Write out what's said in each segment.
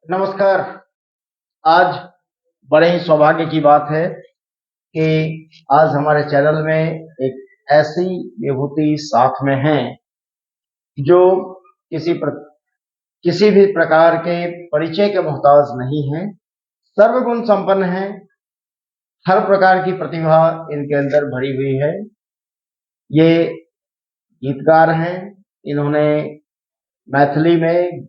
नमस्कार। आज बड़े ही सौभाग्य की बात है कि आज हमारे चैनल में एक ऐसी विभूति साथ में है जो किसी किसी भी प्रकार के परिचय के मोहताज नहीं है। सर्वगुण संपन्न है। हर प्रकार की प्रतिभा इनके अंदर भरी हुई है। ये गीतकार हैं। इन्होंने मैथिली में,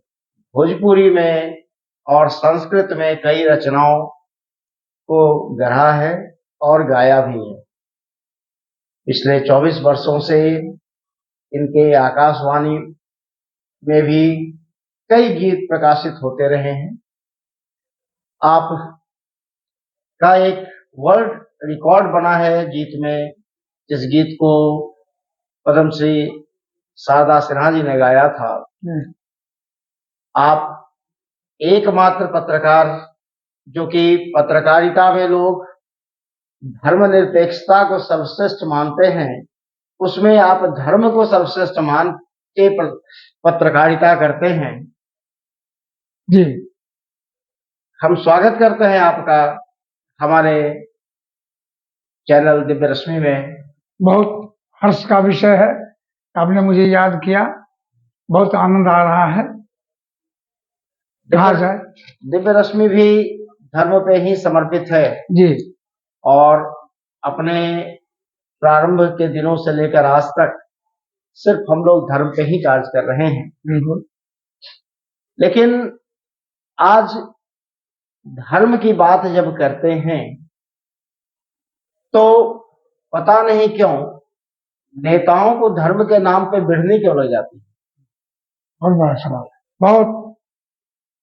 भोजपुरी में और संस्कृत में कई रचनाओं को गढ़ा है और गाया भी है। पिछले 24 वर्षों से इनके आकाशवाणी में भी कई गीत प्रकाशित होते रहे हैं। आप का एक वर्ल्ड रिकॉर्ड बना है गीत में, जिस गीत को पद्मश्री शारदा सिन्हा जी ने गाया था। आप एकमात्र पत्रकार जो कि पत्रकारिता में लोग धर्मनिरपेक्षता को सर्वश्रेष्ठ मानते हैं, उसमें आप धर्म को सर्वश्रेष्ठ मान के पत्रकारिता करते हैं। जी, हम स्वागत करते हैं आपका हमारे चैनल दिव्य रश्मि में। बहुत हर्ष का विषय है, आपने मुझे याद किया, बहुत आनंद आ रहा है। कहा जाए, दिव्य रश्मि भी धर्म पे ही समर्पित है जी, और अपने प्रारंभ के दिनों से लेकर आज तक सिर्फ हम लोग धर्म पे ही कार्य कर रहे हैं। बिल्कुल। लेकिन आज धर्म की बात जब करते हैं तो पता नहीं क्यों नेताओं को धर्म के नाम पे भिड़नी क्यों लग जाती है। बहुत बड़ा सवाल है, बहुत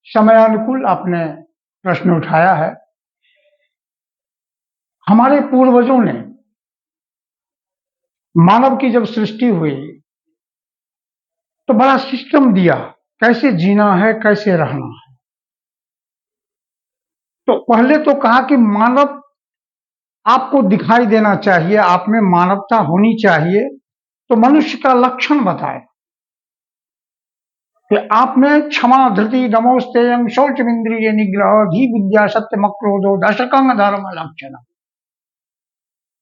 समयानुकूल आपने प्रश्न उठाया है। हमारे पूर्वजों ने मानव की जब सृष्टि हुई तो बड़ा सिस्टम दिया, कैसे जीना है, कैसे रहना है। तो पहले तो कहा कि मानव आपको दिखाई देना चाहिए, आप में मानवता होनी चाहिए। तो मनुष्य का लक्षण बताए कि आप में क्षमा, धृति, नमोस्तेयं, शौचमिंद्रिय निग्रह, धी विद्या, सत्यम, क्रोधो, दशकं धर्म लक्षण।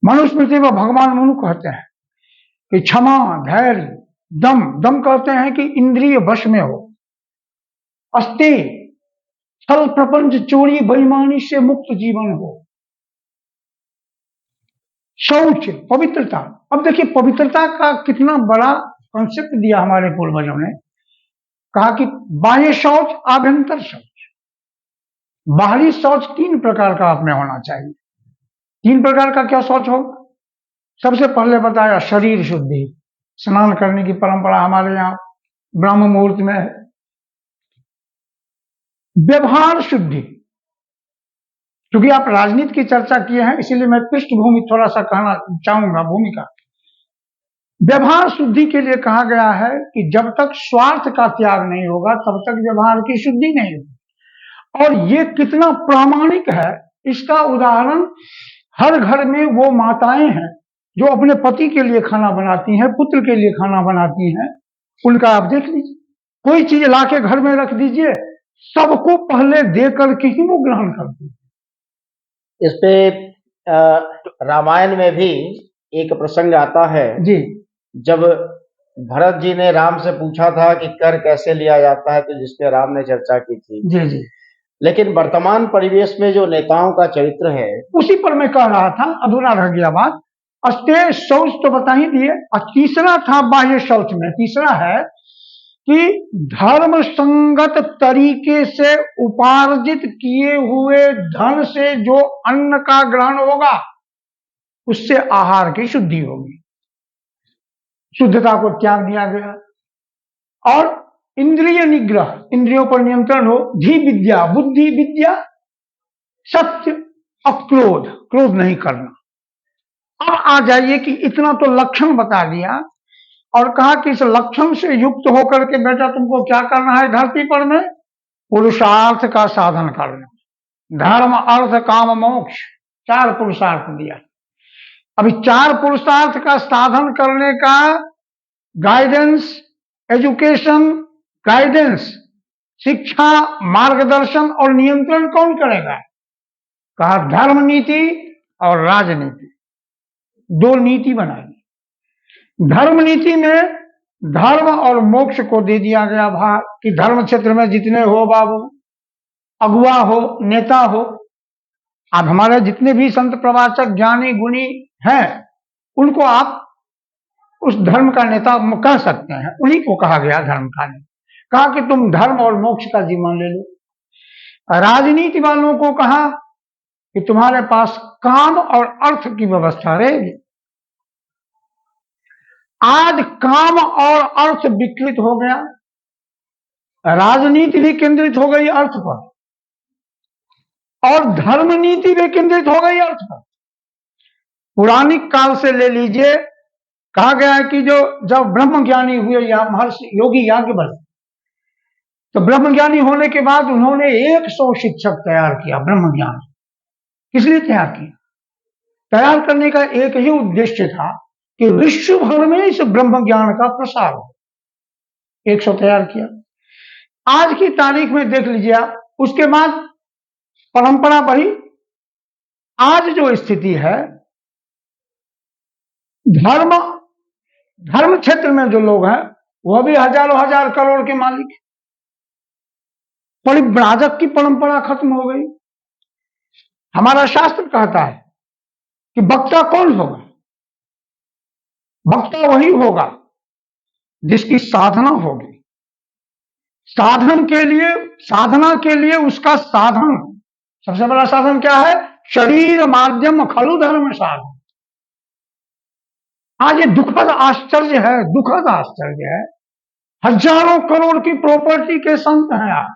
मनुस्मृति में भगवान मनु कहते हैं कि क्षमा, धैर्य, दम, दम कहते हैं कि इंद्रिय वश में हो, अस्ते, छल, प्रपंच, चोरी, बेईमानी से मुक्त जीवन हो, शौच, पवित्रता। अब देखिए पवित्रता का कितना बड़ा कॉन्सेप्ट दिया हमारे पूर्वजों ने। कहा कि बाह्य शौच, आभ्यंतर शौच। बाहरी शौच 3 प्रकार का आप में होना चाहिए। 3 प्रकार का क्या शौच होगा? सबसे पहले बताया शरीर शुद्धि, स्नान करने की परंपरा हमारे यहाँ ब्राह्म मुहूर्त में है। व्यवहार शुद्धि, क्योंकि आप राजनीति की चर्चा किए हैं इसीलिए मैं पृष्ठभूमि थोड़ा सा कहना चाहूंगा, भूमिका। व्यवहार शुद्धि के लिए कहा गया है कि जब तक स्वार्थ का त्याग नहीं होगा तब तक व्यवहार की शुद्धि नहीं होगी। और ये कितना प्रामाणिक है इसका उदाहरण हर घर में वो माताएं हैं जो अपने पति के लिए खाना बनाती हैं, पुत्र के लिए खाना बनाती हैं। उनका आप देख लीजिए, कोई चीज लाके घर में रख दीजिए, सबको पहले दे करके ही वो ग्रहण करती है। इस पे रामायण में भी एक प्रसंग आता है जी, जब भरत जी ने राम से पूछा था कि कर कैसे लिया जाता है, तो जिसपे राम ने चर्चा की थी। जी, जी। लेकिन वर्तमान परिवेश में जो नेताओं का चरित्र है, उसी पर मैं कह रहा था, अधूरा रह गया बात। अस्ते शौच तो बता ही दिए, और तीसरा था बाह्य शौच में। तीसरा है कि धर्म संगत तरीके से उपार्जित किए हुए धन से जो अन्न का ग्रहण होगा उससे आहार की शुद्धि होगी। शुद्धता को त्याग दिया गया। और इंद्रिय निग्रह, इंद्रियों पर नियंत्रण हो, धी विद्या, बुद्धि विद्या, सत्य, अक्रोध, क्रोध नहीं करना। अब आ जाइए कि इतना तो लक्षण बता दिया और कहा कि इस लक्षण से युक्त होकर के बेटा तुमको क्या करना है धरती पर में? पुरुषार्थ का साधन करना। धर्म, अर्थ, काम, मोक्ष, 4 पुरुषार्थ दिया। अभी 4 पुरुषार्थ का साधन करने का गाइडेंस, एजुकेशन, गाइडेंस शिक्षा, मार्गदर्शन और नियंत्रण कौन करेगा? कहा धर्म नीति और राजनीति, दो नीति बनाई। धर्म नीति में धर्म और मोक्ष को दे दिया गया भाग कि धर्म क्षेत्र में जितने हो बाबू, अगुआ हो, नेता हो, आप हमारे जितने भी संत प्रवाचक ज्ञानी गुणी हैं उनको आप उस धर्म का नेता कह सकते हैं, उन्हीं को कहा गया धर्म का नेता। कहा कि तुम धर्म और मोक्ष का जिम्मा ले लो। राजनीति वालों को कहा कि तुम्हारे पास काम और अर्थ की व्यवस्था रहेगी। आज काम और अर्थ विकृत हो गया, राजनीति भी केंद्रित हो गई अर्थ पर और धर्म नीति भी केंद्रित हो गई अर्थ पर। पुरानिक काल से ले लीजिए, कहा गया है कि जो जब ब्रह्मज्ञानी हुए या महर्षि योगी याज्ञवल्क्य, तो ब्रह्मज्ञानी होने के बाद उन्होंने 100 शिक्षक तैयार किया। ब्रह्मज्ञान किस लिए तैयार किया? तैयार करने का एक ही उद्देश्य था कि विश्व भर में इस ब्रह्म ज्ञान का प्रसार हो। 100 तैयार किया। आज की तारीख में देख लीजिए आप, उसके बाद परंपरा बढ़ी। आज जो स्थिति है, धर्म क्षेत्र में जो लोग हैं वह भी हजारों हजार करोड़ के मालिक। परिव्राजक की परंपरा खत्म हो गई। हमारा शास्त्र कहता है कि वक्ता कौन होगा? वक्ता वही होगा जिसकी साधना होगी। साधना के लिए उसका साधन, सबसे बड़ा साधन क्या है? शरीर माध्यम खलु धर्म साधन। आज ये दुखद आश्चर्य है, हजारों करोड़ की प्रॉपर्टी के संत हैं।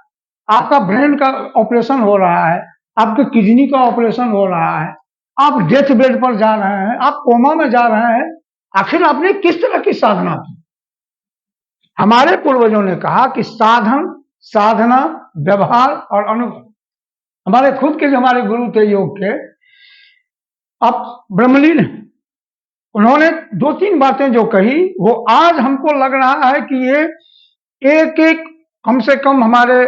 आपका ब्रेन का ऑपरेशन हो रहा है, आपके किडनी का ऑपरेशन हो रहा है, आप डेथ बेड पर जा रहे हैं, आप कोमा में जा रहे हैं। आखिर आपने किस तरह की साधना की? हमारे पूर्वजों ने कहा कि साधन, साधना, व्यवहार और अनुभव। हमारे खुद के जो हमारे गुरु थे योग के, अब ब्रह्मलीन, उन्होंने 2-3 बातें जो कही वो आज हमको लग रहा है कि ये एक एक कम से कम हमारे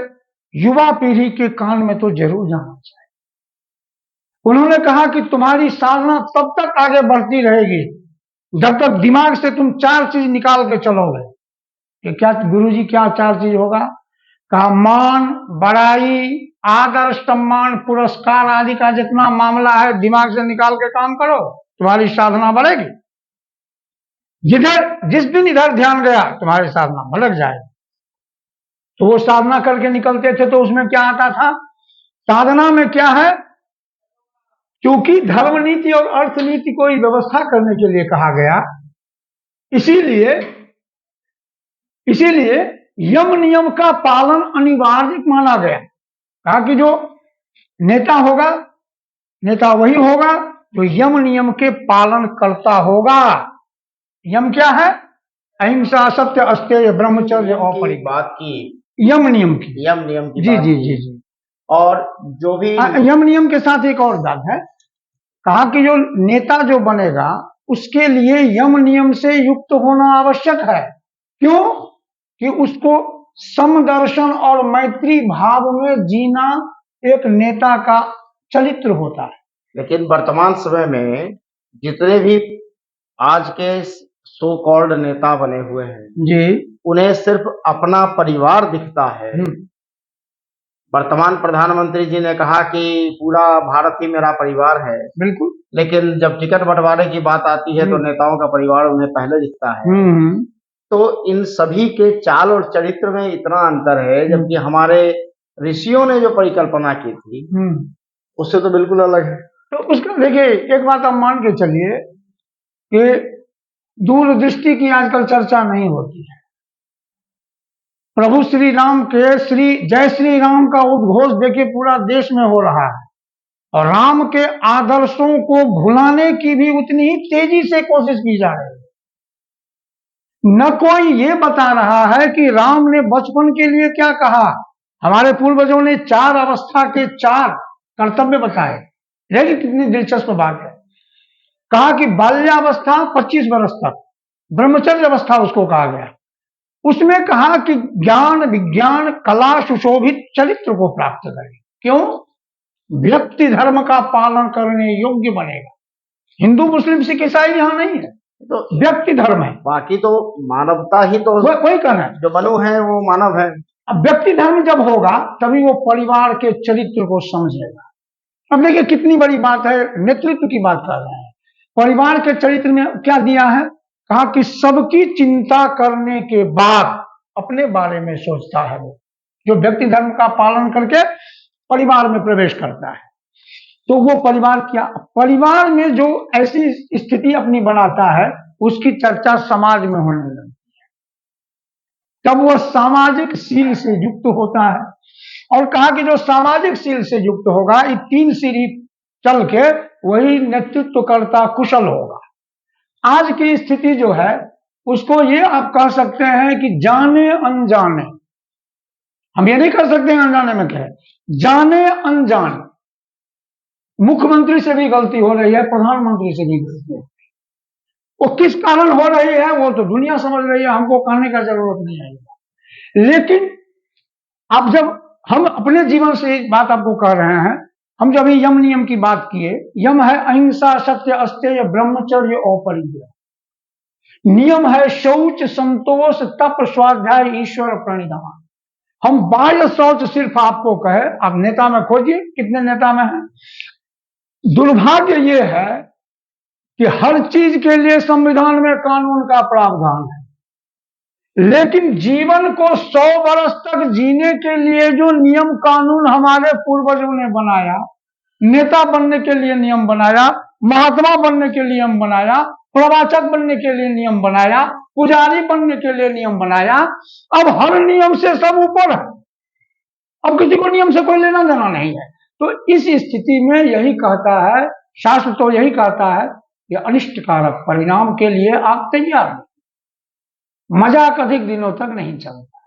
युवा पीढ़ी के कान में तो जरूर जाना चाहिए। उन्होंने कहा कि तुम्हारी साधना तब तक आगे बढ़ती रहेगी जब तक दिमाग से तुम 4 चीज निकाल के चलोगे। कि क्या गुरुजी, क्या 4 चीज होगा? कहा मान, बड़ाई, आदर, सम्मान, पुरस्कार आदि का जितना मामला है दिमाग से निकाल के काम करो, तुम्हारी साधना बढ़ेगी। जिस दिन इधर ध्यान गया तुम्हारी साधना भटक जाएगी। तो वो साधना करके निकलते थे तो उसमें क्या आता था? साधना में क्या है? क्योंकि धर्म नीति और अर्थ नीति को व्यवस्था करने के लिए कहा गया, इसीलिए यम नियम का पालन अनिवार्य माना गया। कहा कि जो नेता होगा, नेता वही होगा जो यम नियम के पालन करता होगा। यम क्या है? अहिंसा, सत्य, अस्तेय, ब्रह्मचर्य और परिग्रह। बात की यम नियम की जी जी जी जी जी। और जो भी यम नियम के साथ एक और बात है, कहा कि जो नेता जो बनेगा उसके लिए यम नियम से युक्त होना आवश्यक है। क्यों? कि उसको समदर्शन और मैत्री भाव में जीना एक नेता का चरित्र होता है। लेकिन वर्तमान समय में जितने भी आज के सो कॉल्ड नेता बने हुए हैं जी, उन्हें सिर्फ अपना परिवार दिखता है। वर्तमान प्रधानमंत्री जी ने कहा कि पूरा भारत ही मेरा परिवार है। बिल्कुल। लेकिन जब टिकट बंटवारे की बात आती है तो नेताओं का परिवार उन्हें पहले दिखता है। तो इन सभी के चाल और चरित्र में इतना अंतर है, जबकि हमारे ऋषियों ने जो परिकल्पना की थी उससे तो बिल्कुल अलग है। तो उसका देखिए, एक बात आप मान के चलिए कि दूरदृष्टि की आजकल चर्चा नहीं होती है। प्रभु श्री राम के जय श्री राम का उद्घोष देखिए पूरा देश में हो रहा है, और राम के आदर्शों को भुलाने की भी उतनी ही तेजी से कोशिश की जा रही है। न कोई ये बता रहा है कि राम ने बचपन के लिए क्या कहा। हमारे पूर्वजों ने 4 अवस्था के 4 कर्तव्य बताए। देखिए कितनी दिलचस्प बात है। कहा कि बाल्यावस्था 25 वर्ष तक, ब्रह्मचर्य अवस्था उसको कहा गया। उसमें कहा कि ज्ञान विज्ञान कला सुशोभित चरित्र को प्राप्त करें। क्यों? व्यक्ति धर्म का पालन करने योग्य बनेगा। हिंदू मुस्लिम सिख ईसाई यहां नहीं है, तो व्यक्ति धर्म है, बाकी तो मानवता ही तो वही कहना है, जो मनु है वो मानव है। अब व्यक्ति धर्म जब होगा तभी वो परिवार के चरित्र को समझेगा। अब देखिए कितनी बड़ी बात है, नेतृत्व की बात कर रहे हैं। परिवार के चरित्र में क्या दिया है? कहा कि सबकी चिंता करने के बाद अपने बारे में सोचता है वो, जो व्यक्ति धर्म का पालन करके परिवार में प्रवेश करता है। तो वो परिवार क्या, परिवार में जो ऐसी स्थिति अपनी बनाता है उसकी चर्चा समाज में होने लगती है, तब वह सामाजिक सील से युक्त होता है। और कहा कि जो सामाजिक सील से युक्त होगा, ये 3 सीढ़ी चल के वही नेतृत्वकर्ता कुशल होगा। आज की स्थिति जो है उसको ये आप कह सकते हैं कि जाने अनजाने, हम ये नहीं कर सकते हैं अनजाने में क्या है, जाने अनजाने मुख्यमंत्री से भी गलती हो रही है, प्रधानमंत्री से भी गलती हो रही है। वो किस कारण हो रही है वो तो दुनिया समझ रही है, हमको कहने का जरूरत नहीं है। लेकिन अब जब हम अपने जीवन से एक बात आपको कह रहे हैं, हम जब यम नियम की बात किए, यम है अहिंसा सत्य अस्तेय ब्रह्मचर्य और परिग्रह। नियम है शौच संतोष तप स्वाध्याय ईश्वर प्रणिधान। हम बाह्य शौच सिर्फ आपको कहे, आप नेता में खोजिए कितने नेता में है। दुर्भाग्य ये है कि हर चीज के लिए संविधान में कानून का प्रावधान है, लेकिन जीवन को 100 वर्ष तक जीने के लिए जो नियम कानून हमारे पूर्वजों ने बनाया, नेता बनने के लिए नियम बनाया, महात्मा बनने के लिए नियम बनाया, प्रवाचक बनने के लिए नियम बनाया, पुजारी बनने के लिए नियम बनाया, अब हर नियम से सब ऊपर है, अब किसी को नियम से कोई लेना देना नहीं है। तो इस स्थिति में यही कहता है शास्त्र, तो यही कहता है कि अनिष्टकारक परिणाम के लिए आप तैयार हो, मजाक अधिक दिनों तक नहीं चलता।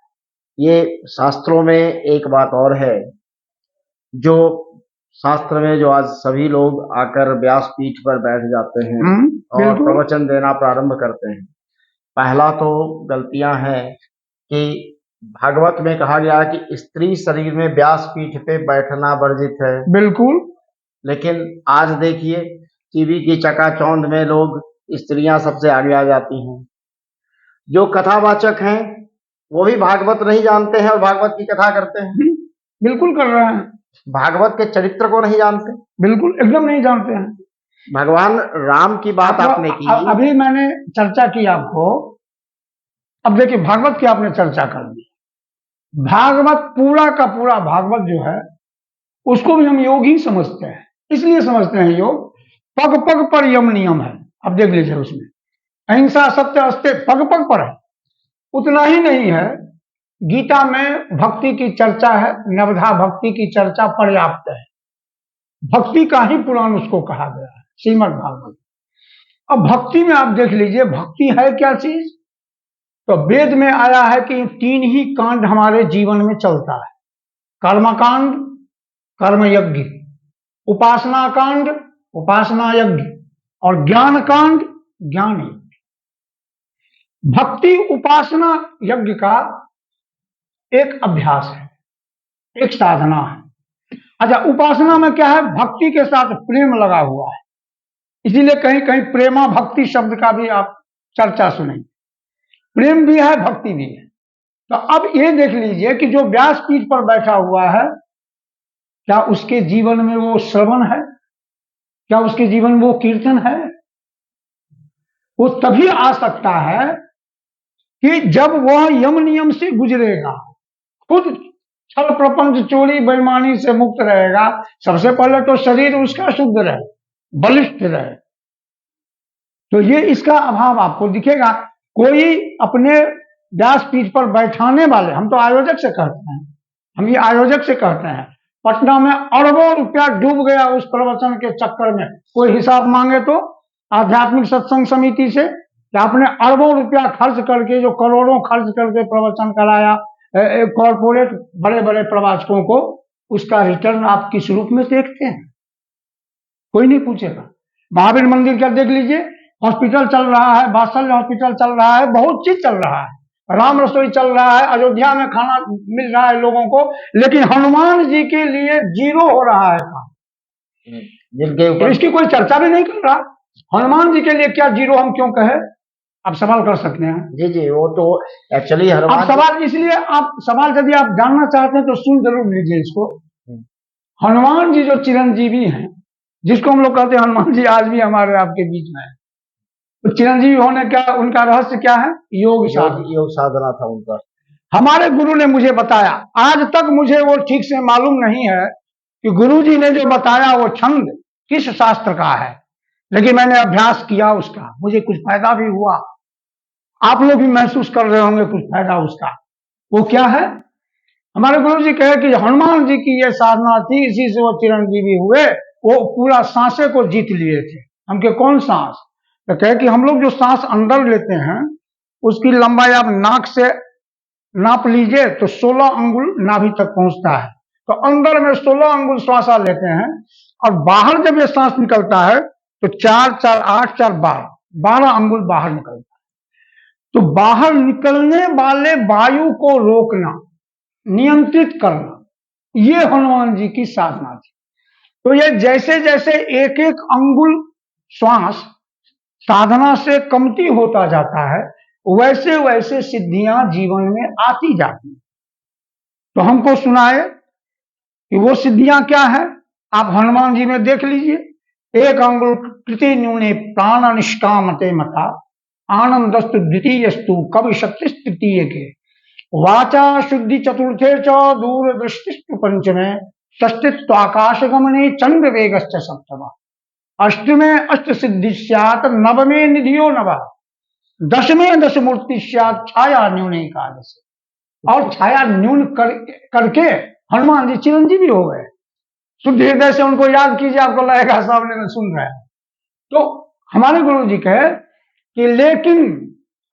ये शास्त्रों में एक बात और है, जो शास्त्र में जो आज सभी लोग आकर व्यासपीठ पर बैठ जाते हैं और प्रवचन देना प्रारंभ करते हैं। पहला तो गलतियां हैं कि भागवत में कहा गया कि स्त्री शरीर में व्यासपीठ पे बैठना वर्जित है। बिल्कुल। लेकिन आज देखिए टीवी की चकाचौंध में लोग स्त्रियां सबसे आगे आ जाती हैं। जो कथावाचक हैं वो भी भागवत नहीं जानते हैं और भागवत की कथा करते हैं। बिल्कुल कर रहे हैं। भागवत के चरित्र को नहीं जानते, बिल्कुल एकदम नहीं जानते हैं। भगवान राम की बात आपने की, अभी मैंने चर्चा की आपको। अब देखिए भागवत की आपने चर्चा कर दी। भागवत पूरा का पूरा भागवत जो है उसको भी हम योग ही समझते हैं। इसलिए समझते हैं योग, पग पग पर यम नियम है। अब देख लीजिए उसमें अहिंसा सत्य अस्त्य पग पग पर है। उतना ही नहीं है, गीता में भक्ति की चर्चा है, नवधा भक्ति की चर्चा पर्याप्त है। भक्ति का ही पुराण उसको कहा गया है, श्रीमद् भागवत। अब भक्ति में आप देख लीजिए भक्ति है क्या चीज, तो वेद में आया है कि 3 ही कांड हमारे जीवन में चलता है, कर्मकांड कर्म यज्ञ, उपासना कांड उपासना यज्ञ और ज्ञान कांड ज्ञान यज्ञ। भक्ति उपासना यज्ञ का एक अभ्यास है, एक साधना है। अच्छा, उपासना में क्या है, भक्ति के साथ प्रेम लगा हुआ है, इसीलिए कहीं कहीं प्रेमा भक्ति शब्द का भी आप चर्चा सुनेंगे। प्रेम भी है भक्ति भी है। तो अब ये देख लीजिए कि जो व्यासपीठ पर बैठा हुआ है, क्या उसके जीवन में वो श्रवण है, क्या उसके जीवन में वो कीर्तन है? वो तभी आ सकता है कि जब वह यम नियम से गुजरेगा, खुद छल प्रपंच चोरी बेईमानी से मुक्त रहेगा। सबसे पहले तो शरीर उसका शुद्ध रहे, बलिष्ठ रहे। तो ये इसका अभाव आपको दिखेगा। कोई अपने व्यासपीठ पर बैठाने वाले, हम तो आयोजक से कहते हैं, हम ये आयोजक से कहते हैं, पटना में अरबों रुपया डूब गया उस प्रवचन के चक्कर में। कोई हिसाब मांगे तो आध्यात्मिक सत्संग समिति से, आपने अरबों रुपया खर्च करके, जो करोड़ों खर्च करके प्रवचन कराया कॉरपोरेट बड़े बड़े प्रवाचकों को, उसका रिटर्न आप किस रूप में देखते हैं? कोई नहीं पूछेगा। महावीर मंदिर का देख लीजिए, हॉस्पिटल चल रहा है, वात्सल्य हॉस्पिटल चल रहा है, बहुत चीज चल रहा है, राम रसोई चल रहा है, अयोध्या में खाना मिल रहा है लोगों को, लेकिन हनुमान जी के लिए जीरो हो रहा है काम। जिनके तो ऊपर इसकी कोई चर्चा भी नहीं कर रहा। हनुमान जी के लिए क्या जीरो हम क्यों कहे? आप सवाल कर सकते हैं। जी जी, वो तो एक्चुअली आप हनुमान सवाल इसलिए, आप सवाल यदि आप जानना चाहते हैं तो सुन जरूर लीजिए इसको। हम्म, हनुमान जी जो चिरंजीवी हैं, जिसको हम लोग कहते हैं हनुमान जी आज भी हमारे आपके बीच में है, तो चिरंजीवी होने का उनका रहस्य क्या है? योग साधना। योग साधना था उनका। हमारे गुरु ने मुझे बताया, आज तक मुझे वो ठीक से मालूम नहीं है कि गुरु जी ने जो बताया वो छंद किस शास्त्र का है, लेकिन मैंने अभ्यास किया उसका, मुझे कुछ फायदा भी हुआ। आप लोग भी महसूस कर रहे होंगे कुछ फायदा उसका। वो क्या है? हमारे गुरु जी कहे कि हनुमान जी की ये साधना थी, इसी से वो चिरंजीवी हुए। वो पूरा सांसे को जीत लिए थे। हम के कौन सांस? तो कहे कि हम लोग जो सांस अंदर लेते हैं उसकी लंबाई आप नाक से नाप लीजिए तो 16 अंगुल नाभि तक पहुंचता है। तो अंदर में 16 अंगुल श्वास लेते हैं, और बाहर जब ये सांस निकलता है तो 4 4 8 4 12 अंगुल बाहर निकलता है। तो बाहर निकलने वाले वायु को रोकना, नियंत्रित करना, ये हनुमान जी की साधना थी। तो ये जैसे जैसे एक एक अंगुल श्वास साधना से कमती होता जाता है, वैसे वैसे सिद्धियां जीवन में आती जाती। तो हमको सुनाए कि वो सिद्धियां क्या है। आप हनुमान जी में देख लीजिए, एक अंगुल कृति न्यूने प्राण निष्कामते मता आनंदस्तु द्वितीयस्तु कवि शक्ति तृतीय के वाचा शुद्धि चतुर्थे च दूर दृष्टिस्तु पंचमे षष्टित्व आकाश गमने चंद्र वेगश्च सप्तमा अष्टमे अष्ट सिद्धि स्यात् नवमे निधियो नवा दशमे दश मूर्ति स्यात् छाया न्यून एकादश। और छाया न्यून करके हनुमान जी चिरंजीवी हो गए। शुद्ध हृदय से उनको याद कीजिए, आपको लगेगा सामने में सुन रहे हैं। तो हमारे गुरु जी कहे कि लेकिन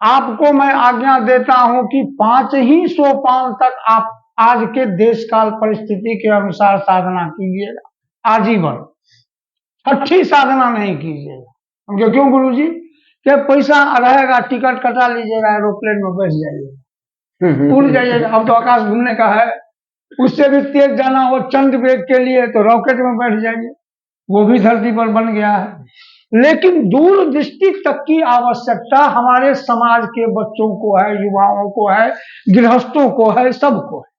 आपको मैं आज्ञा देता हूं कि 5 ही सोपान तक आप आज के देश काल परिस्थिति के अनुसार साधना कीजिएगा, आजीवन। अच्छी साधना नहीं कीजिएगा। हम क्यों गुरु जी? क्या पैसा रहेगा, टिकट कटा लीजिएगा, एरोप्लेन में बैठ जाइएगा, उड़ जाइएगा। अब तो आकाश घूमने का है, उससे भी तेज जाना हो चंद्र वेग के लिए तो रॉकेट में बैठ जाइए, वो भी धरती पर बन गया है। लेकिन दूरदृष्टि तक की आवश्यकता हमारे समाज के बच्चों को है, युवाओं को है, गृहस्थों को है, सबको है।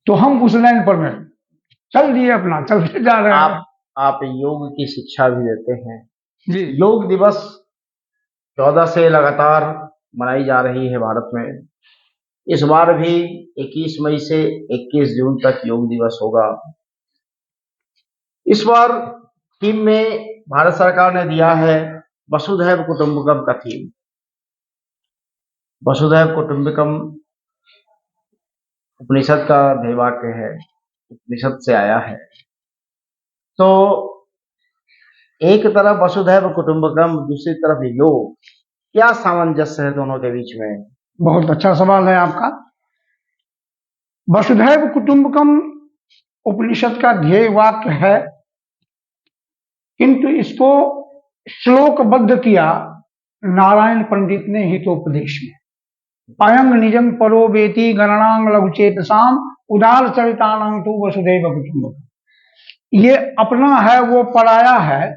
तो हम उस लाइन पर में चल दिए, अपना चलते जा रहे हैं। आप योग की शिक्षा भी देते हैं जी। योग दिवस 14 से लगातार मनाई जा रही है भारत में। इस बार भी 21 मई से 21 जून तक योग दिवस होगा। इस बार थीम में भारत सरकार ने दिया है वसुधैव कुटुंबकम का थीम। वसुधैव कुटुंबकम उपनिषद का ध्येयवाक्य है, उपनिषद से आया है। तो एक तरफ वसुधैव कुटुंबकम, दूसरी तरफ योग, क्या सामंजस्य है दोनों के बीच में? बहुत अच्छा सवाल है आपका। वसुधैव कुटुंबकम उपनिषद का ध्येय वाक्य है, किंतु इसको श्लोकबद्ध किया नारायण पंडित ने हितोपदेश में। अयंग निजम परो बेति गणनांग लघुचेतसाम उदार चरितानां तु वसुधैव कुटुंबकम। ये अपना है वो पराया है,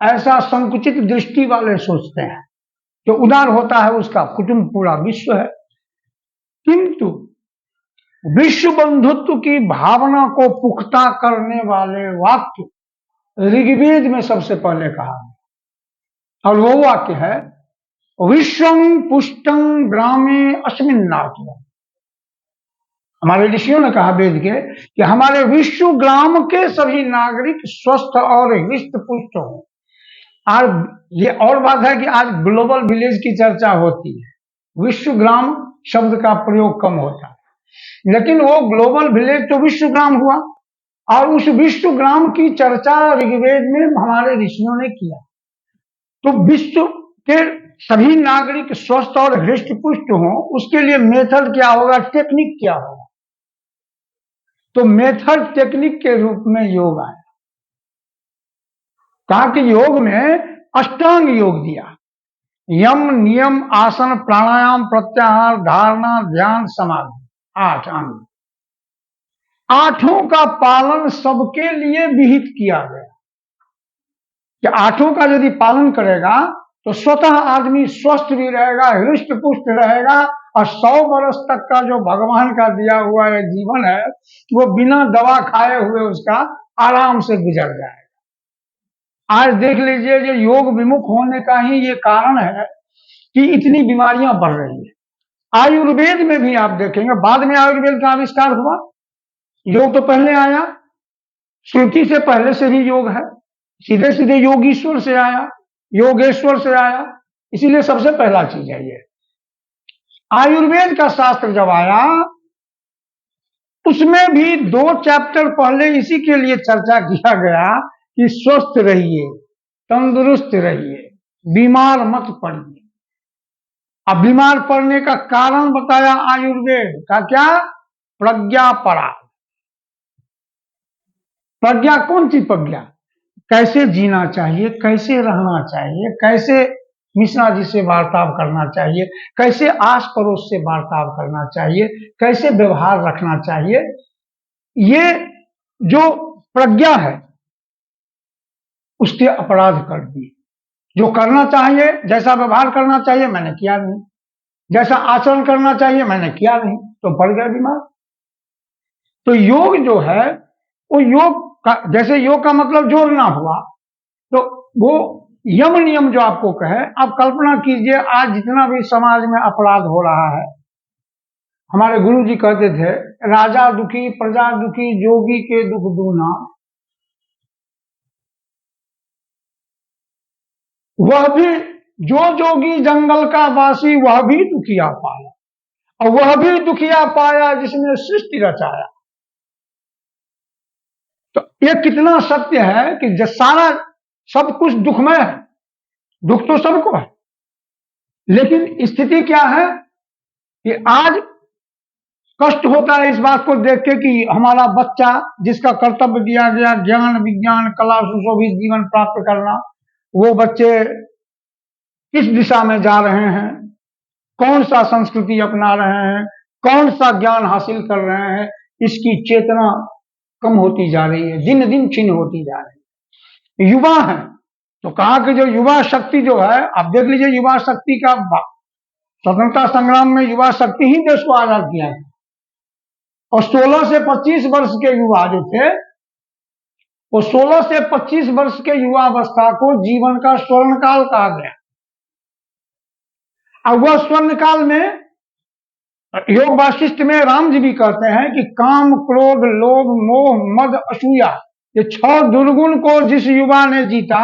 ऐसा संकुचित दृष्टि वाले सोचते हैं। जो उदार होता है उसका कुटुंब पूरा विश्व है। किंतु विश्व बंधुत्व की भावना को पुख्ता करने वाले वाक्य ऋग्वेद में सबसे पहले कहा है, और वो वाक्य है विश्वं पुष्टं ग्रामे अस्मिन्नाथ। हमारे ऋषियों ने कहा वेद के कि हमारे विश्व ग्राम के सभी नागरिक स्वस्थ और हृष्ट पुष्ट हो। और ये और बात है कि आज ग्लोबल विलेज की चर्चा होती है, विश्व ग्राम शब्द का प्रयोग कम होता है, लेकिन वो ग्लोबल विलेज तो विश्व ग्राम हुआ, और उस विश्व ग्राम की चर्चा ऋग्वेद में हमारे ऋषियों ने किया। तो विश्व के सभी नागरिक स्वस्थ और हृष्ट पुष्ट हों, उसके लिए मेथड क्या होगा, टेक्निक क्या होगा? तो मेथड टेक्निक के रूप में योग आया। कहा कि योग में अष्टांग योग दिया। यम, नियम, आसन, प्राणायाम, प्रत्याहार, धारणा, ध्यान, समाधि, 8 अंग। आठों का पालन सबके लिए विहित किया गया कि आठों का यदि पालन करेगा तो स्वतः आदमी स्वस्थ भी रहेगा, हृष्ट पुष्ट रहेगा, और 100 वर्ष तक का जो भगवान का दिया हुआ ये जीवन है वो बिना दवा खाए हुए उसका आराम से गुजर जाएगा। आज देख लीजिए, जो योग विमुख होने का ही ये कारण है कि इतनी बीमारियां बढ़ रही है। आयुर्वेद में भी आप देखेंगे, बाद में आयुर्वेद का आविष्कार हुआ, योग तो पहले आया, श्रुति से पहले से ही योग है, सीधे सीधे योगीश्वर से आया, योगेश्वर से आया, इसीलिए सबसे पहला चीज है ये। आयुर्वेद का शास्त्र जब आया उसमें भी 2 चैप्टर पहले इसी के लिए चर्चा किया गया कि स्वस्थ रहिए, तंदुरुस्त रहिए, बीमार मत पड़िए। अब बीमार पड़ने का कारण बताया आयुर्वेद का, क्या? प्रज्ञा परा। प्रज्ञा कौन सी प्रज्ञा? कैसे जीना चाहिए, कैसे रहना चाहिए, कैसे मिश्रा जी से वार्ताव करना चाहिए, कैसे आस पड़ोस से वार्ताव करना चाहिए, कैसे व्यवहार रखना चाहिए। ये जो प्रज्ञा है उसके अपराध कर दिए। जो करना चाहिए, जैसा व्यवहार करना चाहिए मैंने किया नहीं, जैसा आचरण करना चाहिए मैंने किया नहीं, तो पड़ गया बीमार। तो योग जो है वो योग का, जैसे योग का मतलब जोड़ना हुआ, तो वो यम नियम जो आपको कहे, आप कल्पना कीजिए आज जितना भी समाज में अपराध हो रहा है, हमारे गुरु जी कहते थे राजा दुखी प्रजा दुखी जोगी के दुख दूना, वह भी जो जोगी जंगल का वासी वह भी दुखिया पाया, और वह भी दुखिया पाया जिसने सृष्टि रचाया। तो ये कितना सत्य है कि जो सारा सब कुछ दुखमय है, दुख तो सबको है, लेकिन स्थिति क्या है कि आज कष्ट होता है इस बात को देख के कि हमारा बच्चा जिसका कर्तव्य दिया गया ज्ञान विज्ञान कला सुशोभित जीवन प्राप्त करना, वो बच्चे किस दिशा में जा रहे हैं, कौन सा संस्कृति अपना रहे हैं, कौन सा ज्ञान हासिल कर रहे हैं, इसकी चेतना कम होती जा रही है, दिन दिन क्षीण होती जा रही है। युवा है तो कहा कि जो युवा शक्ति जो है, आप देख लीजिए युवा शक्ति का स्वतंत्रता संग्राम में युवा शक्ति ही देश को आजाद किया है, और 16 से 25 वर्ष के युवा जो थे वो 16 से 25 वर्ष के युवावस्था को जीवन का स्वर्ण काल कहा गया। अब वह स्वर्ण काल में योग वाशिष्ठ में राम जी भी कहते हैं कि काम क्रोध लोभ मोह मद असूया, ये 6 दुर्गुण को जिस युवा ने जीता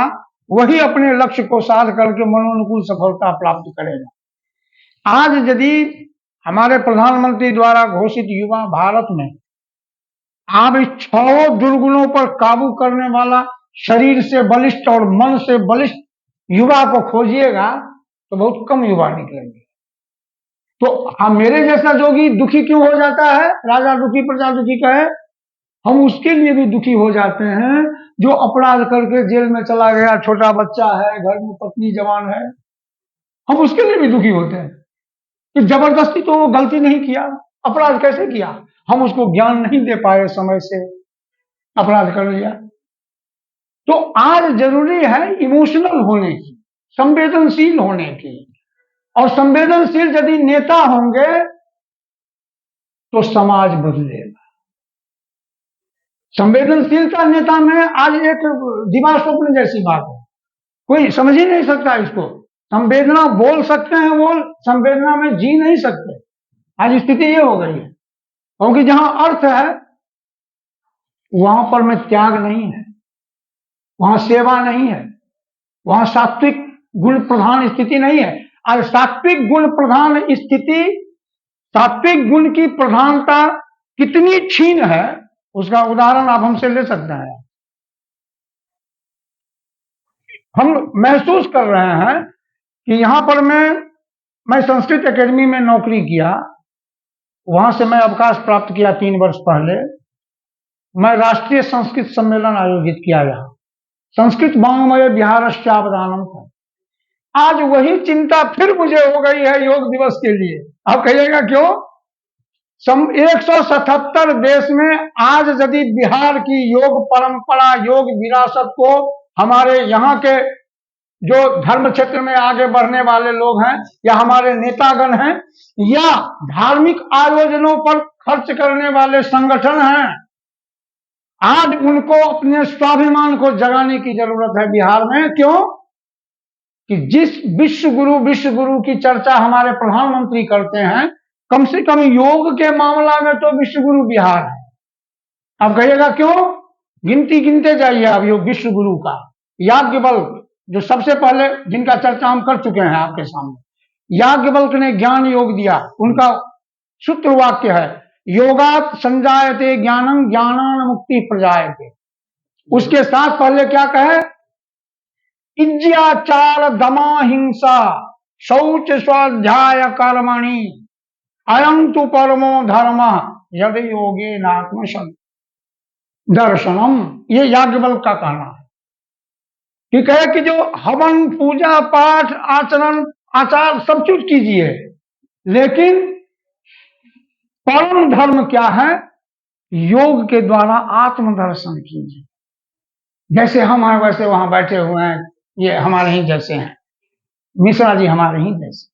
वही अपने लक्ष्य को साध करके मनोनुकूल सफलता प्राप्त करेगा। आज यदि हमारे प्रधानमंत्री द्वारा घोषित युवा भारत में आप इस 6 दुर्गुणों पर काबू करने वाला शरीर से बलिष्ठ और मन से बलिष्ठ युवा को खोजिएगा तो बहुत कम युवा निकलेंगे। तो मेरे जैसा जोगी दुखी क्यों हो जाता है, राजा दुखी प्रजा दुखी कहे, हम उसके लिए भी दुखी हो जाते हैं जो अपराध करके जेल में चला गया, छोटा बच्चा है, घर में पत्नी जवान है, हम उसके लिए भी दुखी होते हैं कि जबरदस्ती तो वो गलती नहीं किया, अपराध कैसे किया, हम उसको ज्ञान नहीं दे पाए, समय से अपराध कर लिया। तो आज जरूरी है इमोशनल होने की, संवेदनशील होने की, और संवेदनशील यदि नेता होंगे तो समाज बदलेगा। संवेदनशीलता नेता में आज एक दिवा स्वप्न जैसी बात है, कोई समझ ही नहीं सकता इसको। संवेदना बोल सकते हैं, वो संवेदना में जी नहीं सकते। आज स्थिति ये हो गई है, क्योंकि जहां अर्थ है वहां पर में त्याग नहीं है, वहां सेवा नहीं है, वहां सात्विक गुण प्रधान स्थिति नहीं है। आज सात्विक गुण प्रधान स्थिति, सात्विक गुण की प्रधानता कितनी क्षीण है उसका उदाहरण आप हमसे ले सकते हैं। हम महसूस कर रहे हैं कि यहां पर मैं संस्कृत एकेडमी में नौकरी किया, वहां से मैं अवकाश प्राप्त किया 3 वर्ष पहले। मैं राष्ट्रीय संस्कृत सम्मेलन आयोजित किया, यहाँ संस्कृत वाङ्मय विहारश्चावदानम था। आज वही चिंता फिर मुझे हो गई है योग दिवस के लिए। आप कहिएगा क्यों? 177 देश में आज यदि बिहार की योग परंपरा, योग विरासत को हमारे यहाँ के जो धर्म क्षेत्र में आगे बढ़ने वाले लोग हैं या हमारे नेतागण हैं या धार्मिक आयोजनों पर खर्च करने वाले संगठन हैं, आज उनको अपने स्वाभिमान को जगाने की जरूरत है बिहार में। क्यों? कि जिस विश्व गुरु की चर्चा हमारे प्रधानमंत्री करते हैं, कम से कम योग के मामला में तो विश्व गुरु बिहार है। अब कहिएगा क्यों? गिनती गिनते जाइए आप योग विश्व गुरु का। याज्ञवल्क्य जो सबसे पहले, जिनका चर्चा हम कर चुके हैं आपके सामने, याज्ञवल्क्य ने ज्ञान योग दिया। उनका सूत्र वाक्य है योगात् संजायते ज्ञानं ज्ञानान् मुक्ति प्रजायते। उसके साथ पहले क्या कहे? इज्याचार दमा हिंसा शौच स्वाध्याय कर्मणि अयं तु परमो धर्म यद योगे नात्म दर्शनम। ये याज्ञवल्क्य का कहना है। ठीक है कि जो हवन, पूजा पाठ, आचरण, आचार सब कुछ कीजिए, लेकिन परम धर्म क्या है? योग के द्वारा आत्मदर्शन कीजिए। जैसे हम हैं वैसे वहां बैठे हुए हैं, ये हमारे ही जैसे हैं, मिश्रा जी हमारे ही जैसे।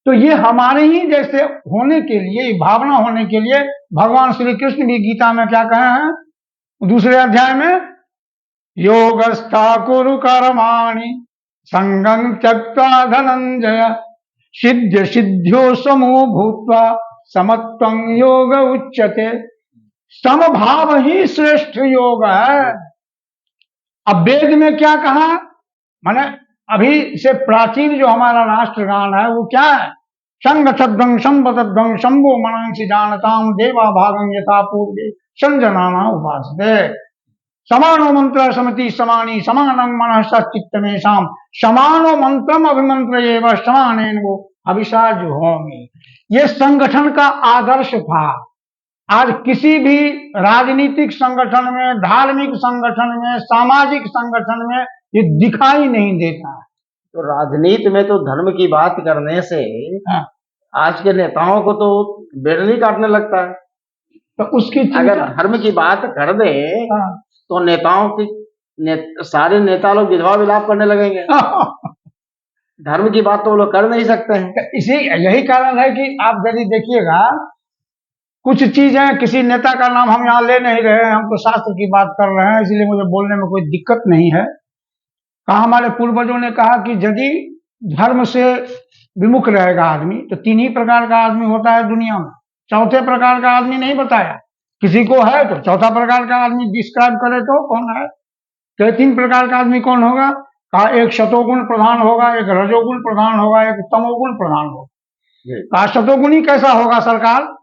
तो ये हमारे ही जैसे होने के लिए, भावना होने के लिए भगवान श्री कृष्ण भी गीता में क्या कहे हैं? दूसरे अध्याय में योगस्था कुरु कर्माणि संगं त्यक्त्वा धनंजय सिद्ध सिद्ध्यो समो भूत्वा समत्वं योग उच्यते। समभाव ही श्रेष्ठ योग है। अब वेद में क्या कहा? माने अभी से प्राचीन जो हमारा राष्ट्रगान है वो क्या है? संग छद्वं संबद्वं शंभो मनांसि जानताम देवा भागं यथा पूर्वे संजनाना उपासते। समानो मंत्र समिति समानी समानं मनः सच्चित्तमेषां समानो मंत्रम अभिमंत्र एव समानेन वो अभिषा जुहोमि। ये संगठन का आदर्श था। आज किसी भी राजनीतिक संगठन में, धार्मिक संगठन में, सामाजिक संगठन में ये दिखाई नहीं देता है। तो राजनीति में तो धर्म की बात करने से आज के नेताओं को तो बेड़नी काटने लगता है। तो उसकी अगर धर्म की बात कर दे तो नेताओं की सारे नेता लोग विधवा विलाप करने लगेंगे। धर्म की बात तो वो लोग कर नहीं सकते हैं। इसी यही कारण है कि आप यदि देखिएगा कुछ चीजें, किसी नेता का नाम हम यहाँ ले नहीं रहे हैं, हम तो शास्त्र की बात कर रहे हैं, इसलिए मुझे बोलने में कोई दिक्कत नहीं है। कहा हमारे पूर्वजों ने कहा कि यदि धर्म से विमुख रहेगा आदमी तो 3 ही प्रकार का आदमी होता है दुनिया में। चौथे प्रकार का आदमी नहीं बताया। किसी को है तो चौथा प्रकार का आदमी डिस्क्राइब करे तो कौन है? तो 3 प्रकार का आदमी कौन होगा? कहा एक सतोगुण प्रधान होगा, एक रजोगुण प्रधान होगा, एक तमोगुण प्रधान होगा। कहा सतोगुणी कैसा होगा सरकार?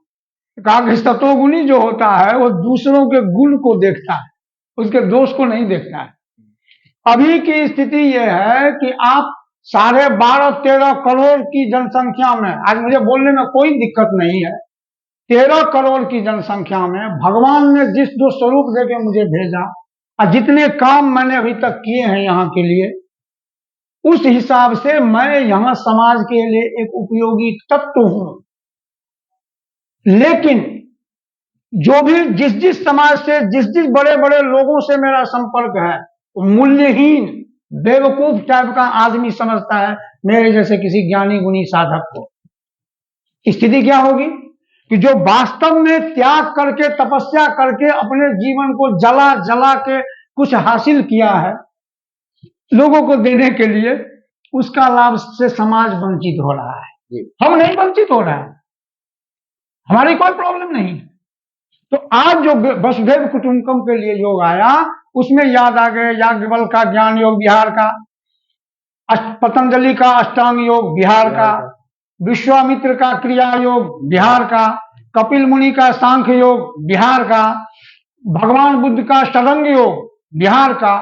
कहा कि सतोगुणी जो होता है वो दूसरों के गुण को देखता है, उसके दोष को नहीं देखता है। अभी की स्थिति यह है कि आप 12.5-13 करोड़ की जनसंख्या में, आज मुझे बोलने में कोई दिक्कत नहीं है, 13 करोड़ की जनसंख्या में भगवान ने जिस जो स्वरूप देके मुझे भेजा और जितने काम मैंने अभी तक किए हैं यहाँ के लिए, उस हिसाब से मैं यहाँ समाज के लिए एक उपयोगी तत्व हूं। लेकिन जो भी जिस समाज से, जिस बड़े बड़े लोगों से मेरा संपर्क है, मूल्यहीन बेवकूफ टाइप का आदमी समझता है मेरे जैसे किसी ज्ञानी गुणी साधक को। स्थिति क्या होगी कि जो वास्तव में त्याग करके, तपस्या करके अपने जीवन को जला जला के कुछ हासिल किया है लोगों को देने के लिए, उसका लाभ से समाज वंचित हो रहा है। हम नहीं वंचित हो रहा है, हमारी कोई प्रॉब्लम नहीं है। तो आज जो वसुधैव कुटुंबकम के लिए योग आया, उसमें याद आ गए याज्ञवल्क्य का ज्ञान योग बिहार का, पतंजलि का अष्टांग योग बिहार का, विश्वामित्र का क्रिया योग बिहार का, कपिल मुनि का सांख्य योग बिहार का, भगवान बुद्ध का षडंग योग बिहार का,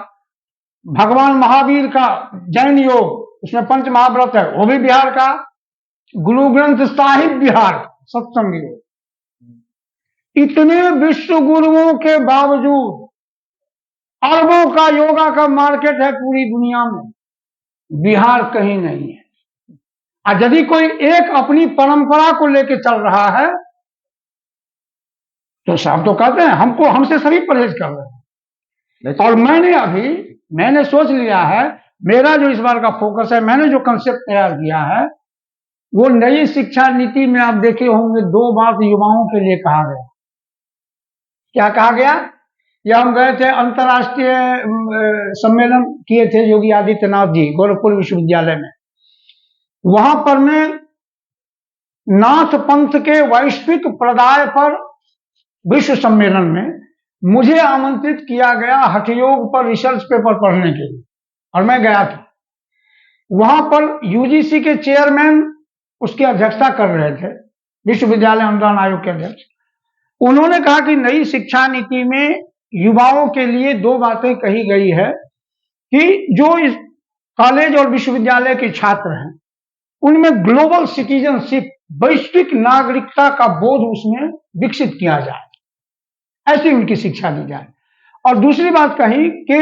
भगवान महावीर का जैन योग, उसमें पंच महाव्रत है वो भी बिहार का, गुरु ग्रंथ साहिब बिहार का सत्संग योग। इतने विश्व गुरुओं के बावजूद अरबों का योगा का मार्केट है पूरी दुनिया में, बिहार कहीं नहीं है। और यदि कोई एक अपनी परंपरा को लेकर चल रहा है तो साहब तो कहते हैं हमको, हमसे सभी परहेज कर रहे हैं। और मैंने सोच लिया है, मेरा जो इस बार का फोकस है, मैंने जो कंसेप्ट तैयार किया है, वो नई शिक्षा नीति में आप देखे होंगे 2 बात युवाओं के लिए कहा गया। क्या कहा गया? या हम गए थे अंतर्राष्ट्रीय सम्मेलन किए थे योगी आदित्यनाथ जी गोरखपुर विश्वविद्यालय में। वहां पर मैं नाथ पंथ के वैश्विक प्रदाय पर विश्व सम्मेलन में मुझे आमंत्रित किया गया हठयोग पर रिसर्च पेपर पढ़ने के लिए, और मैं गया था। वहां पर यूजीसी के चेयरमैन उसकी अध्यक्षता कर रहे थे, विश्वविद्यालय अनुदान आयोग के अध्यक्ष। उन्होंने कहा कि नई शिक्षा नीति में युवाओं के लिए 2 बातें कही गई है कि जो इस कॉलेज और विश्वविद्यालय के छात्र हैं उनमें ग्लोबल सिटीजनशिप, वैश्विक नागरिकता का बोध उसमें विकसित किया जाए, ऐसी उनकी शिक्षा दी जाए। और दूसरी बात कही कि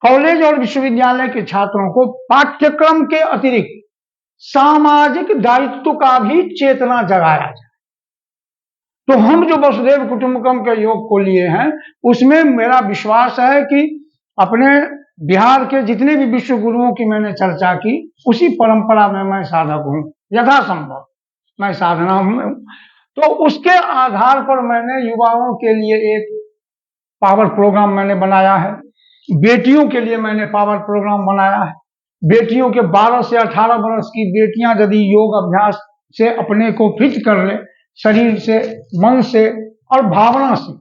कॉलेज और विश्वविद्यालय के छात्रों को पाठ्यक्रम के अतिरिक्त सामाजिक दायित्व का भी चेतना जगाया जाए। तो हम जो वसुधैव कुटुंबकम के योग को लिए हैं, उसमें मेरा विश्वास है कि अपने बिहार के जितने भी विश्व गुरुओं की मैंने चर्चा की, उसी परंपरा में मैं साधक हूं, यथासंभव मैं साधना हूं। तो उसके आधार पर मैंने युवाओं के लिए एक पावर प्रोग्राम मैंने बनाया है, बेटियों के लिए मैंने पावर प्रोग्राम बनाया है। बेटियों के 12 से 18 वर्ष की बेटियां यदि योग अभ्यास से अपने को फिट कर ले, शरीर से, मन से और भावना से,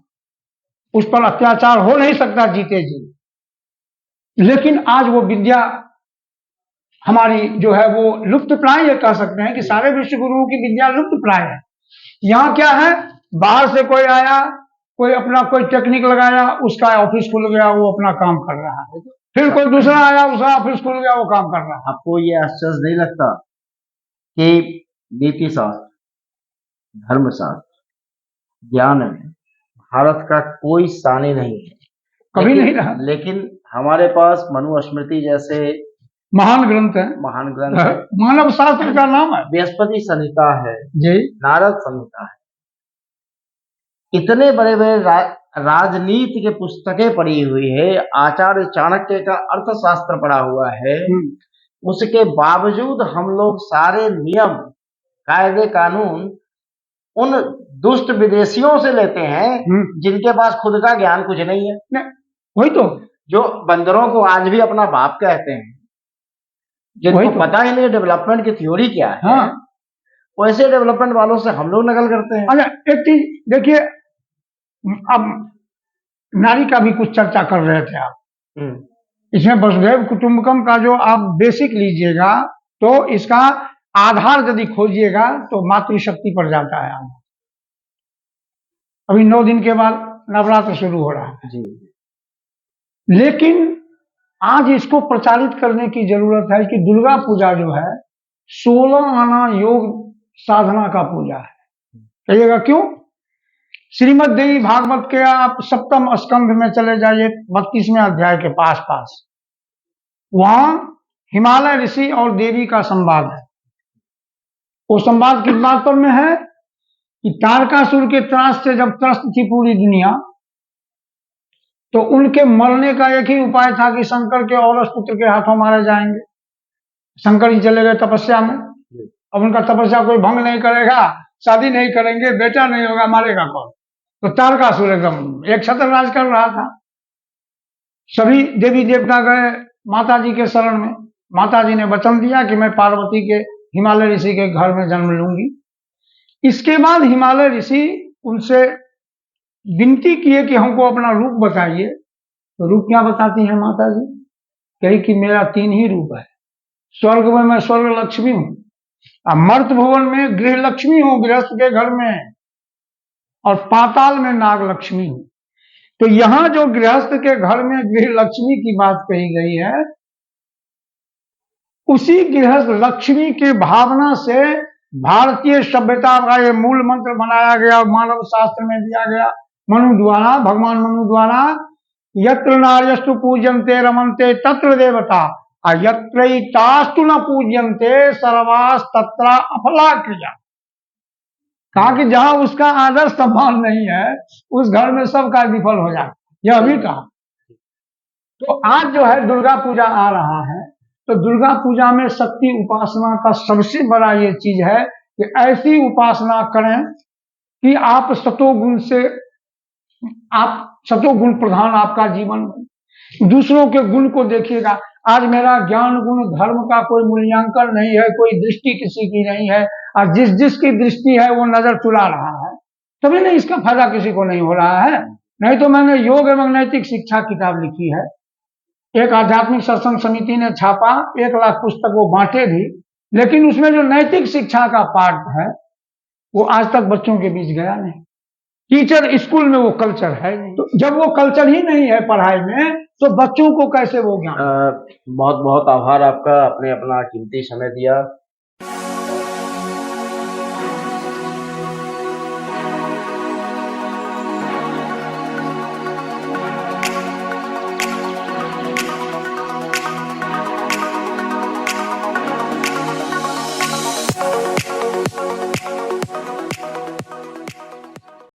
उस पर अत्याचार हो नहीं सकता जीते जी। लेकिन आज वो विद्या हमारी जो है वो लुप्त प्राय, ये कह सकते हैं कि सारे विश्व गुरुओं की विद्या लुप्त प्राय है। यहाँ क्या है, बाहर से कोई आया, कोई अपना कोई टेक्निक लगाया, उसका ऑफिस खुल गया, वो अपना काम कर रहा है। फिर कोई दूसरा आया, उसका ऑफिस खुल गया, वो काम कर रहा है। आपको ये आश्चर्य नहीं लगता कि नीति शास्त्र, धर्मशास्त्र, ज्ञान में भारत का कोई सानी नहीं है, कभी नहीं रहा। लेकिन हमारे पास मनुस्मृति जैसे महान ग्रंथ है, मानव शास्त्र का नाम है, बृहस्पति संहिता है जी, नारद संहिता है, इतने बड़े बड़े राजनीति के पुस्तकें पढ़ी हुई है, आचार्य चाणक्य का अर्थशास्त्र पढ़ा हुआ है। उसके बावजूद हम लोग सारे नियम, कायदे, कानून उन दुष्ट विदेशियों से लेते हैं जिनके पास खुद का ज्ञान कुछ नहीं है। वही तो, जो बंदरों को आज भी अपना बाप कहते हैं, जिनको तो पता ही नहीं डेवलपमेंट की थ्योरी क्या है। हाँ। वैसे डेवलपमेंट वालों से हम लोग नकल करते हैं। अच्छा, एक चीज देखिए, अब नारी का भी कुछ चर्चा कर रहे थे आप, इसमें वसुधैव कुटुंबकम का जो आप बेसिक लीजिएगा तो इसका आधार यदि खोजिएगा तो मातृशक्ति पर जाता है। अभी 9 दिन के बाद नवरात्र शुरू हो रहा है जी। लेकिन आज इसको प्रचारित करने की जरूरत है कि दुर्गा पूजा जो है 16 आना योग साधना का पूजा है। कहिएगा क्यों? श्रीमद् देवी भागवत के आप 7वें स्कंध में चले जाइए, 32वें अध्याय के पास वहां हिमालय ऋषि और देवी का संवाद है। वो संवाद किस बात पर में है कि तारकासुर के त्रास से जब त्रस्त थी पूरी दुनिया, तो उनके मरने का एक ही उपाय था कि शंकर के औरस पुत्र के हाथों मारे जाएंगे। शंकर जी चले गए तपस्या में, अब उनका तपस्या कोई भंग नहीं करेगा, शादी नहीं करेंगे, बेटा नहीं होगा, मारेगा कौन? तो तारकासुर एकदम एक छत्र राज कर रहा था। सभी देवी देवता गए माता जी के शरण में। माता जी ने वचन दिया कि मैं पार्वती के हिमालय ऋषि के घर में जन्म लूंगी। इसके बाद हिमालय ऋषि उनसे विनती किए कि हमको अपना रूप बताइए। तो रूप क्या बताती हैं माता जी? कही कि मेरा 3 ही रूप है। स्वर्ग में मैं स्वर्ग लक्ष्मी हूं, मर्त भुवन में गृह लक्ष्मी हूं गृहस्थ के घर में, और पाताल में नाग लक्ष्मी हूं। तो यहां जो गृहस्थ के घर में गृह लक्ष्मी की बात कही गई है, उसी गृहस्थ लक्ष्मी के भावना से भारतीय सभ्यता का ये मूल मंत्र बनाया गया और मानव शास्त्र में दिया गया मनु द्वारा, भगवान मनु द्वारा, यत्र नार्यस्तु पूजन्ते रमन्ते तत्र देवता यत्रैतास्तु न पूज्यन्ते सर्वास तत्र अफला क्रिया। कहा कि जहां उसका आदर सम्मान नहीं है उस घर में सब कार्य विफल हो जाए, यह भी कहा। तो आज जो है दुर्गा पूजा आ रहा है, तो दुर्गा पूजा में शक्ति उपासना का सबसे बड़ा ये चीज है कि ऐसी उपासना करें कि आप सतोगुण प्रधान आपका जीवन बने। दूसरों के गुण को देखिएगा। आज मेरा ज्ञान गुण धर्म का कोई मूल्यांकन नहीं है, कोई दृष्टि किसी की नहीं है, और जिसकी दृष्टि है वो नजर चुरा रहा है, तभी नहीं इसका फायदा किसी को नहीं हो रहा है। नहीं तो मैंने योग एवं नैतिक शिक्षा किताब लिखी है, एक आध्यात्मिक सत्संग समिति ने छापा, 1 लाख पुस्तक वो बांटे भी, लेकिन उसमें जो नैतिक शिक्षा का पाठ है वो आज तक बच्चों के बीच गया नहीं। टीचर स्कूल में वो कल्चर है नहीं, तो जब वो कल्चर ही नहीं है पढ़ाई में तो बच्चों को कैसे वो ज्ञान। बहुत बहुत आभार आपका, आपने अपना कीमती समय दिया।